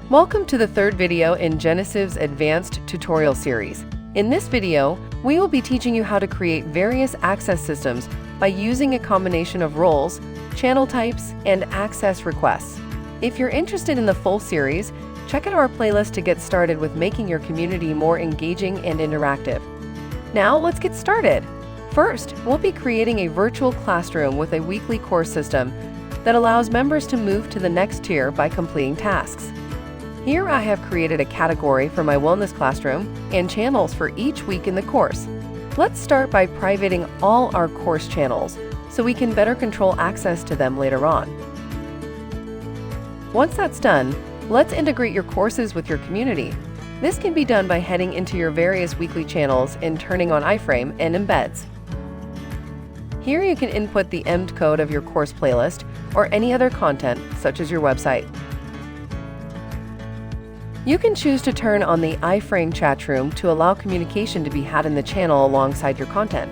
Welcome to the third video in Genesiv's advanced tutorial series. In this video, we will be teaching you how to create various access systems by using a combination of roles, channel types, and access requests. If you're interested in the full series, check out our playlist to get started with making your community more engaging and interactive. Now let's get started. First, we'll be creating a virtual classroom with a weekly course system that allows members to move to the next tier by completing tasks. Here I have created a category for my wellness classroom and channels for each week in the course. Let's start by privating all our course channels so we can better control access to them later on. Once that's done, let's integrate your courses with your community. This can be done by heading into your various weekly channels and turning on iframe and embeds. Here you can input the emd code of your course playlist or any other content, such as your website. You can choose to turn on the iframe chat room to allow communication to be had in the channel alongside your content.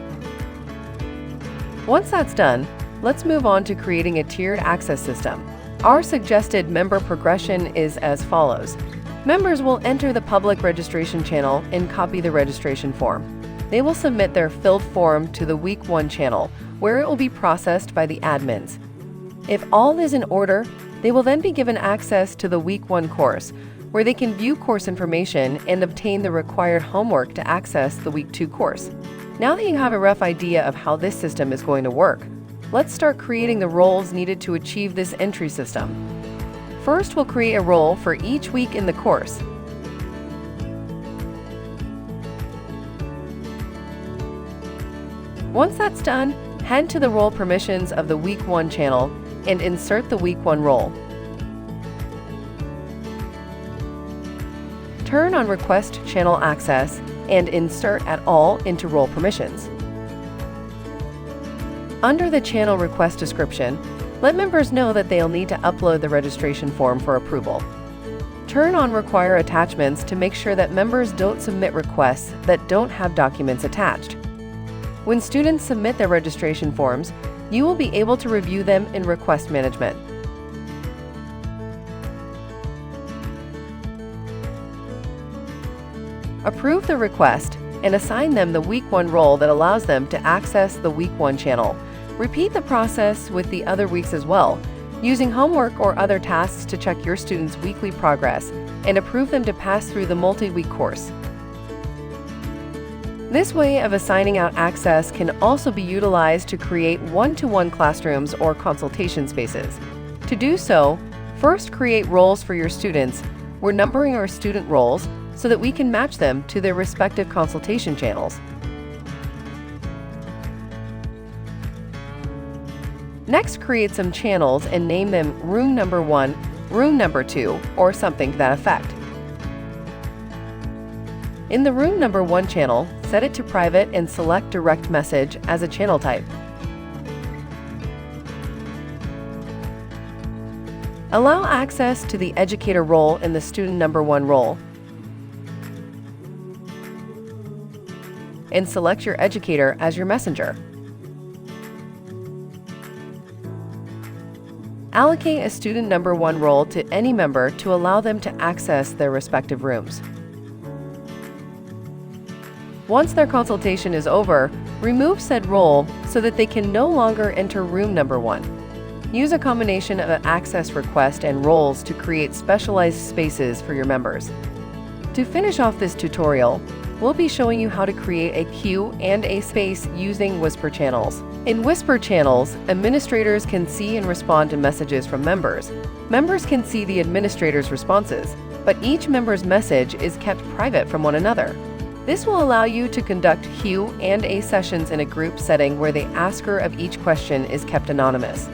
Once that's done, let's move on to creating a tiered access system. Our suggested member progression is as follows. Members will enter the public registration channel and copy the registration form. They will submit their filled form to the Week 1 channel, where it will be processed by the admins. If all is in order, they will then be given access to the Week 1 course, where they can view course information and obtain the required homework to access the Week 2 course. Now that you have a rough idea of how this system is going to work, let's start creating the roles needed to achieve this entry system. First, we'll create a role for each week in the course. Once that's done, head to the role permissions of the Week 1 channel and insert the Week 1 role. Turn on Request Channel Access and insert at all into role permissions. Under the channel request description, let members know that they'll need to upload the registration form for approval. Turn on Require Attachments to make sure that members don't submit requests that don't have documents attached. When students submit their registration forms, you will be able to review them in Request Management. Approve the request and assign them the Week 1 role that allows them to access the Week 1 channel. Repeat the process with the other weeks as well, using homework or other tasks to check your students' weekly progress and approve them to pass through the multi-week course. This way of assigning out access can also be utilized to create one-to-one classrooms or consultation spaces. To do so, first create roles for your students. We're numbering our student roles so that we can match them to their respective consultation channels. Next, create some channels and name them Room Number 1, Room Number 2, or something to that effect. In the Room Number 1 channel, set it to private and select Direct Message as a channel type. Allow access to the educator role in the Student Number 1 role, and select your educator as your messenger. Allocate a Student Number 1 role to any member to allow them to access their respective rooms. Once their consultation is over, remove said role so that they can no longer enter Room Number 1. Use a combination of an access request and roles to create specialized spaces for your members. To finish off this tutorial, we'll be showing you how to create a queue and a space using Whisper channels. In Whisper channels, administrators can see and respond to messages from members. Members can see the administrator's responses, but each member's message is kept private from one another. This will allow you to conduct Q and A sessions in a group setting where the asker of each question is kept anonymous.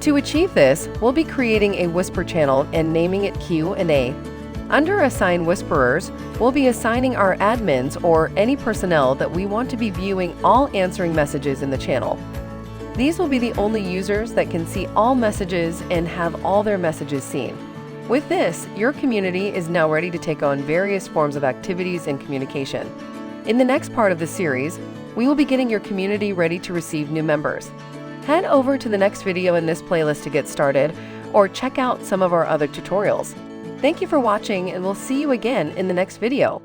To achieve this, we'll be creating a Whisper channel and naming it Q&A. Under Assign Whisperers, we'll be assigning our admins or any personnel that we want to be viewing all answering messages in the channel. These will be the only users that can see all messages and have all their messages seen. With this, your community is now ready to take on various forms of activities and communication. In the next part of the series, we will be getting your community ready to receive new members. Head over to the next video in this playlist to get started, or check out some of our other tutorials. Thank you for watching, and we'll see you again in the next video.